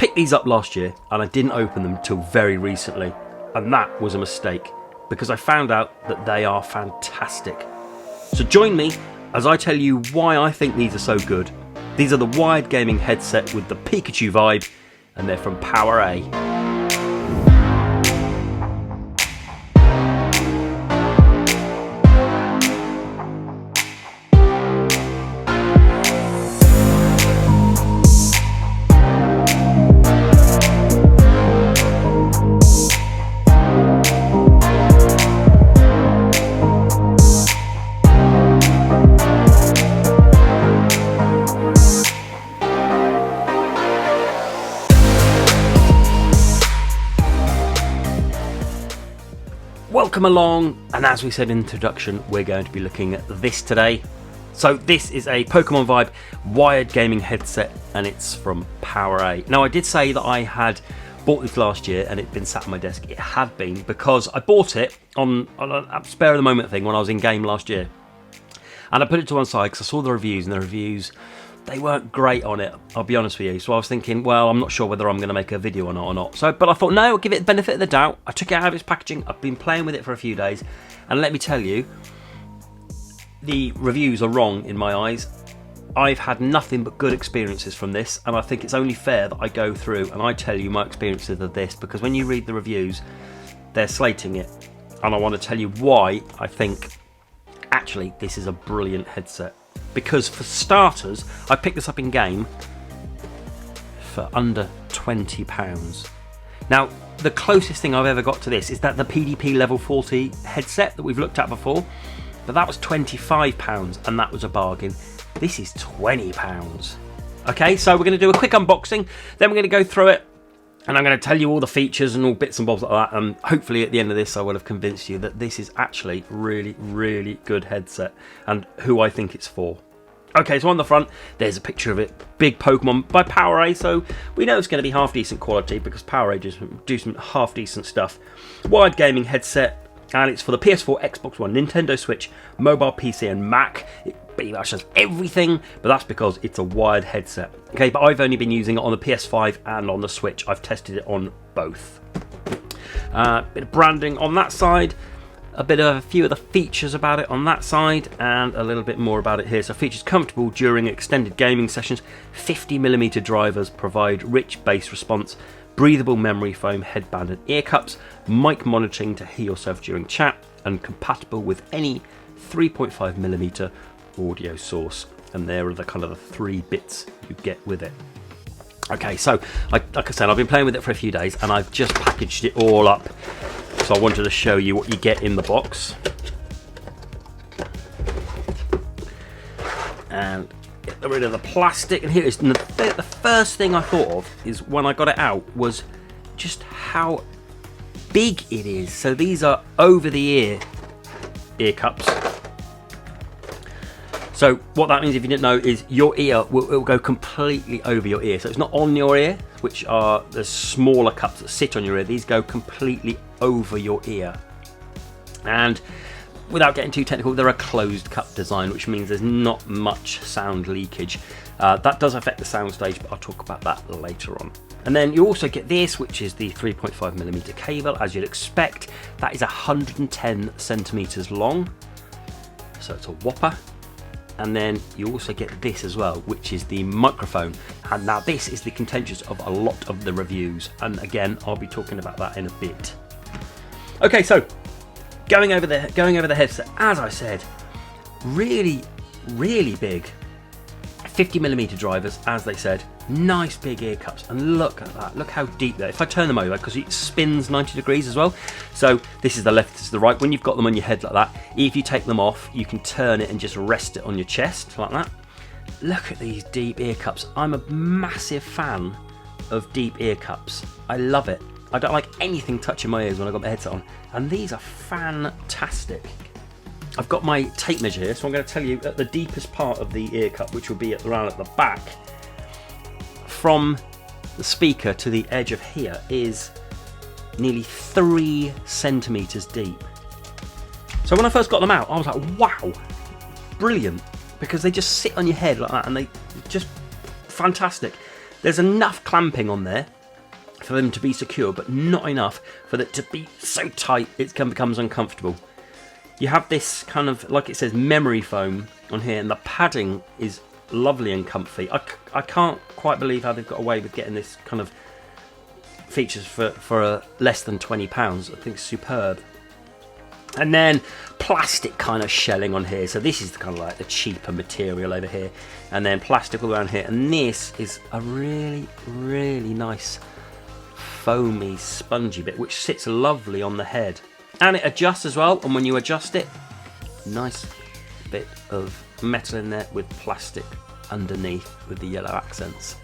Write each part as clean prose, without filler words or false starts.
picked these up last year and I didn't open them till very recently, and that was a mistake because I found out that they are fantastic. So join me as I tell you why I think these are so good. These are the wired gaming headset with the Pikachu vibe, and they're from PowerA. Welcome along, and as we said in the introduction, we're going to be looking at this today. So this is a Pokemon Vibe wired gaming headset, and it's from PowerA. Now I did say that I had bought this last year and it'd been sat on my desk. It had been, because I bought it on a spare of the moment thing when I was in game last year, and I put it to one side because I saw the reviews, and the reviews, they weren't great on it, I'll be honest with you. So I was thinking, well, I'm not sure whether I'm going to make a video on it or not. But I thought, no, I'll give it the benefit of the doubt. I took it out of its packaging. I've been playing with it for a few days. And let me tell you, the reviews are wrong in my eyes. I've had nothing but good experiences from this. And I think it's only fair that I go through and I tell you my experiences of this. Because when you read the reviews, they're slating it. And I want to tell you why I think, actually, this is a brilliant headset. Because for starters, I picked this up in game for under £20. Now, the closest thing I've ever got to this is that the PDP level 40 headset that we've looked at before, but that was £25 and that was a bargain. This is £20. Okay, so we're going to do a quick unboxing, then we're going to go through it, and I'm going to tell you all the features and all bits and bobs like that, and hopefully at the end of this I will have convinced you that this is actually really, really good headset and who I think it's for. Okay, so on the front, there's a picture of it. Big Pokemon by PowerA, so we know it's going to be half decent quality because PowerA do some half decent stuff. Wired gaming headset, and it's for the PS4, Xbox One, Nintendo Switch, mobile PC and Mac. It pretty much does everything, but that's because it's a wired headset. Okay, but I've only been using it on the PS5 and on the Switch. I've tested it on both. Bit of branding on that side, a few of the features about it on that side, and a little bit more about it here. So features comfortable during extended gaming sessions, 50mm drivers provide rich bass response, breathable memory foam headband and ear cups, mic monitoring to hear yourself during chat, and compatible with any 3.5mm audio source. And there are the kind of the 3 bits you get with it. Okay, so like I said, I've been playing with it for a few days and I've just packaged it all up. So I wanted to show you what you get in the box. And get rid of the plastic. And here is the first thing I thought of is when I got it out was just how big it is. So these are over the ear cups. So what that means, if you didn't know, is your ear will go completely over your ear. So it's not on your ear, which are the smaller cups that sit on your ear. These go completely over your ear. And without getting too technical, they're a closed cup design, which means there's not much sound leakage. That does affect the soundstage, but I'll talk about that later on. And then you also get this, which is the 3.5mm cable, as you'd expect. That is 110 centimeters long, so it's a whopper. And then you also get this as well, which is the microphone. And now this is the contentious of a lot of the reviews. And again, I'll be talking about that in a bit. Okay, so going over the headset, as I said, really, really big. 50mm drivers, as they said. Nice big ear cups, and look at that, look how deep they're. If I turn them over, because it spins 90 degrees as well, so this is the left, this is the right. When you've got them on your head like that, if you take them off, you can turn it and just rest it on your chest like that. Look at these deep ear cups. I'm a massive fan of deep ear cups. I love it. I don't like anything touching my ears when I've got my headset on, and these are fantastic. I've got my tape measure here, so I'm going to tell you at the deepest part of the ear cup, which will be around at the back, from the speaker to the edge of here is nearly 3 centimeters deep. So when I first got them out, I was like, wow, brilliant, because they just sit on your head like that, and they just fantastic. There's enough clamping on there for them to be secure, but not enough for it to be so tight it becomes uncomfortable. You have this kind of, like it says, memory foam on here, and the padding is lovely and comfy. I can't quite believe how they've got away with getting this kind of features for less than £20. I think it's superb. And then plastic kind of shelling on here, so this is kind of like the cheaper material over here, and then plastic all around here, and this is a really, really nice foamy spongy bit which sits lovely on the head, and it adjusts as well. And when you adjust it, nice bit of metal in there with plastic underneath with the yellow accents.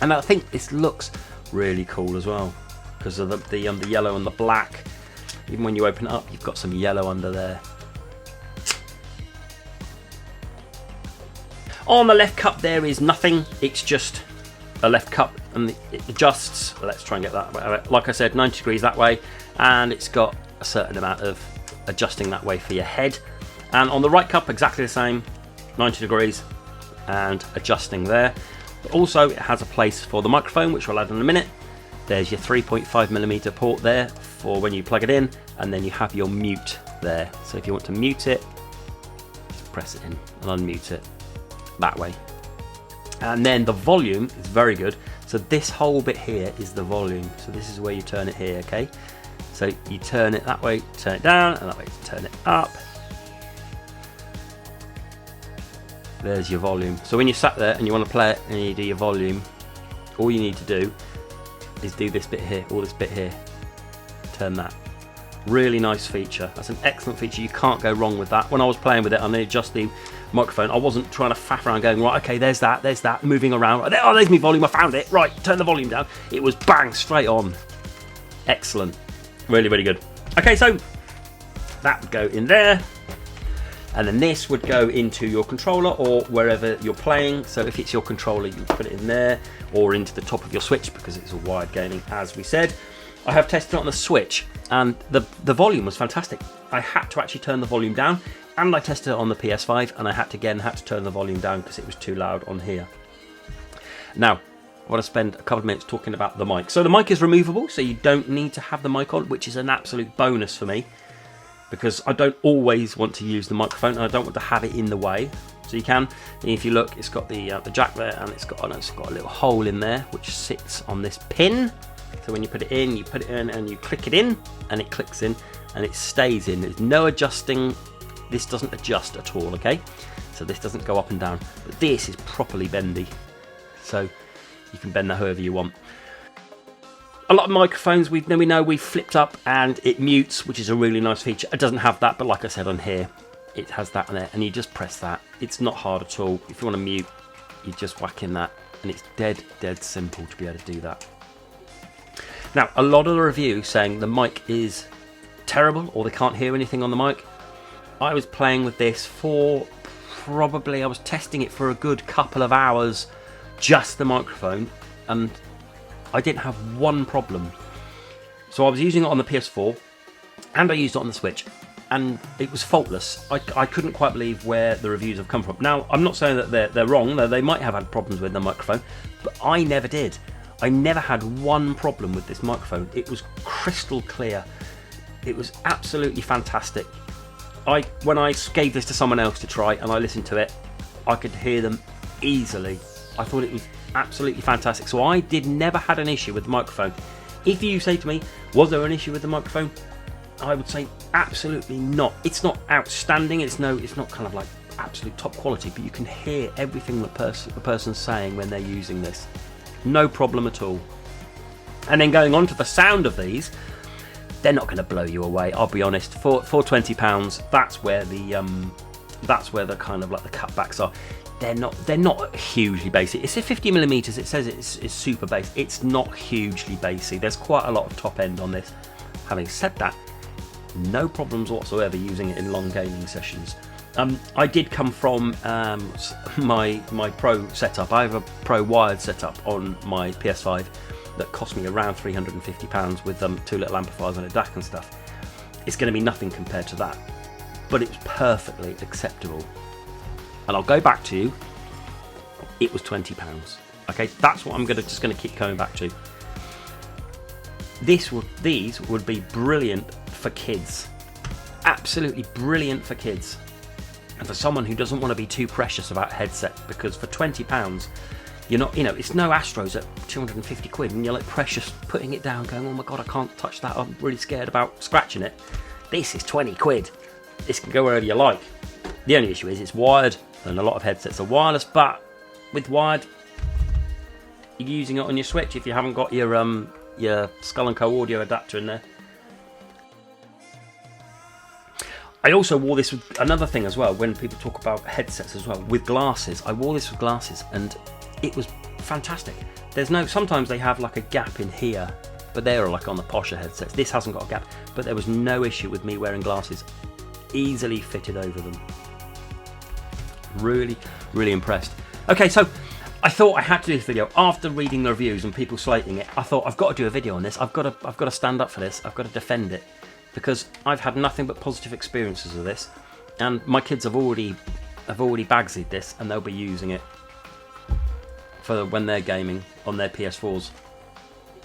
And I think this looks really cool as well because of the yellow and the black. Even when you open it up, you've got some yellow under there. On the left cup there is nothing, it's just a left cup, and it adjusts. Let's try and get that, like I said, 90 degrees that way, and it's got a certain amount of adjusting that way for your head. And on the right cup, exactly the same, 90 degrees and adjusting there. But also it has a place for the microphone, which we'll add in a minute. There's your 3.5mm port there for when you plug it in, and then you have your mute there. So if you want to mute it, just press it in and unmute it that way. And then the volume is very good. So this whole bit here is the volume. So this is where you turn it here, okay? So you turn it that way, turn it down, and that way turn it up. There's your volume. So when you're sat there and you want to play it and you do your volume, all you need to do is do this bit here, or this bit here. Turn that. Really nice feature. That's an excellent feature. You can't go wrong with that. When I was playing with it and then adjust the microphone, I wasn't trying to faff around going, right, okay, there's that, moving around. Oh, there's my volume, I found it. Right, turn the volume down. It was bang, straight on. Excellent. Really, really good. Okay, so that would go in there. And then this would go into your controller or wherever you're playing. So if it's your controller, you put it in there or into the top of your Switch because it's a wired gaming, as we said. I have tested it on the Switch and the volume was fantastic. I had to actually turn the volume down, and I tested it on the PS5 and I had to turn the volume down because it was too loud on here. Now, I want to spend a couple of minutes talking about the mic. So the mic is removable, so you don't need to have the mic on, which is an absolute bonus for me, because I don't always want to use the microphone and I don't want to have it in the way. So you can, if you look, it's got the jack there, and it's got a little hole in there which sits on this pin. So when you put it in and you click it in, and it clicks in and it stays in. There's no adjusting. This doesn't adjust at all, okay? So this doesn't go up and down, but this is properly bendy. So you can bend that however you want. A lot of microphones we know we've flipped up and it mutes, which is a really nice feature. It doesn't have that, but like I said on here, it has that on there, and you just press that. It's not hard at all. If you want to mute, you just whack in that, and it's dead simple to be able to do that. Now, a lot of the reviews saying the mic is terrible or they can't hear anything on the mic. I was playing with this for I was testing it for a good couple of hours, just the microphone, and I didn't have one problem. So I was using it on the PS4 and I used it on the Switch, and it was faultless. I couldn't quite believe where the reviews have come from. Now, I'm not saying that they're wrong. They might have had problems with the microphone, but I never did. I never had one problem with this microphone. It was crystal clear. It was absolutely fantastic. When I gave this to someone else to try and I listened to it, I could hear them easily. I thought it was absolutely fantastic. So I never had an issue with the microphone. If you say to me, was there an issue with the microphone? I would say absolutely not. It's not outstanding. It's not kind of like absolute top quality, but you can hear everything the person's saying when they're using this. No problem at all. And then going on to the sound of these, they're not going to blow you away. I'll be honest. For £20, that's where the kind of like the cutbacks are. They're not hugely bassy. It's a 50mm. It says it's super bass. It's not hugely bassy. There's quite a lot of top end on this. Having said that, no problems whatsoever using it in long gaming sessions. I did come from my Pro setup. I have a Pro wired setup on my PS5 that cost me around £350 with 2 little amplifiers and a DAC and stuff. It's going to be nothing compared to that, but it was perfectly acceptable. And I'll go back to, it was £20. Okay, that's what I'm just gonna keep coming back to. These would be brilliant for kids. Absolutely brilliant for kids. And for someone who doesn't want to be too precious about a headset, because for £20, you're not, you know, it's no Astros at 250 quid, and you're like precious putting it down, going, oh my god, I can't touch that, I'm really scared about scratching it. This is 20 quid. This can go wherever you like. The only issue is it's wired, and a lot of headsets are wireless, but with wired, you're using it on your Switch if you haven't got your Skull & Co audio adapter in there. I also wore this with another thing as well, when people talk about headsets as well, with glasses. I wore this with glasses and it was fantastic. Sometimes they have like a gap in here, but they're like on the posher headsets. This hasn't got a gap, but there was no issue with me wearing glasses. Easily fitted over them. Really, really impressed. Okay, so I thought I had to do this video after reading the reviews and people slating it. I thought I've got to do a video on this. I've got to stand up for this. I've got to defend it, because I've had nothing but positive experiences with this, and my kids have already bagsied this, and they'll be using it for when they're gaming on their PS4s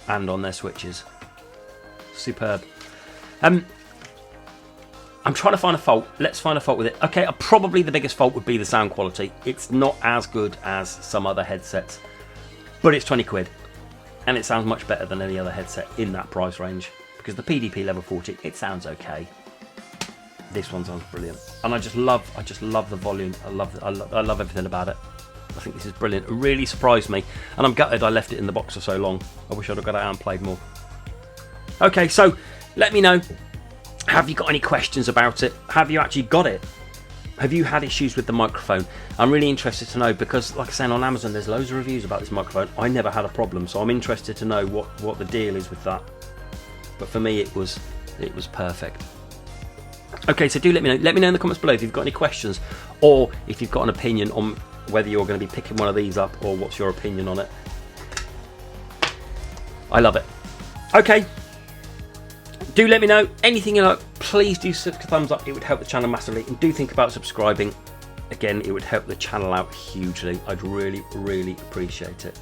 and on their Switches. Superb. I'm trying to find a fault. Let's find a fault with it. Okay, probably the biggest fault would be the sound quality. It's not as good as some other headsets, but it's 20 quid, and it sounds much better than any other headset in that price range. Because the PDP level 40, it sounds okay. This one sounds brilliant, and I just love the volume. I love everything about it. I think this is brilliant. It really surprised me, and I'm gutted I left it in the box for so long. I wish I'd have got it out and played more. Okay, so let me know. Have you got any questions about it? Have you actually got it? Have you had issues with the microphone? I'm really interested to know, because like I said, on Amazon there's loads of reviews about this microphone. I never had a problem, so I'm interested to know what the deal is with that. But for me, it was perfect. Okay, so do let me know. Let me know in the comments below if you've got any questions, or if you've got an opinion on whether you're going to be picking one of these up, or what's your opinion on it. I love it. Okay, do let me know anything you like. Please do stick a thumbs up. It would help the channel massively, and do think about subscribing. Again, it would help the channel out hugely. I'd really, really appreciate it.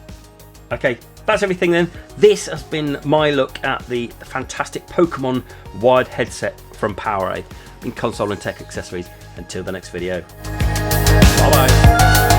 Okay, that's everything then. This has been my look at the fantastic Pokemon wired headset from PowerA in console and tech accessories. Until the next video. Bye bye.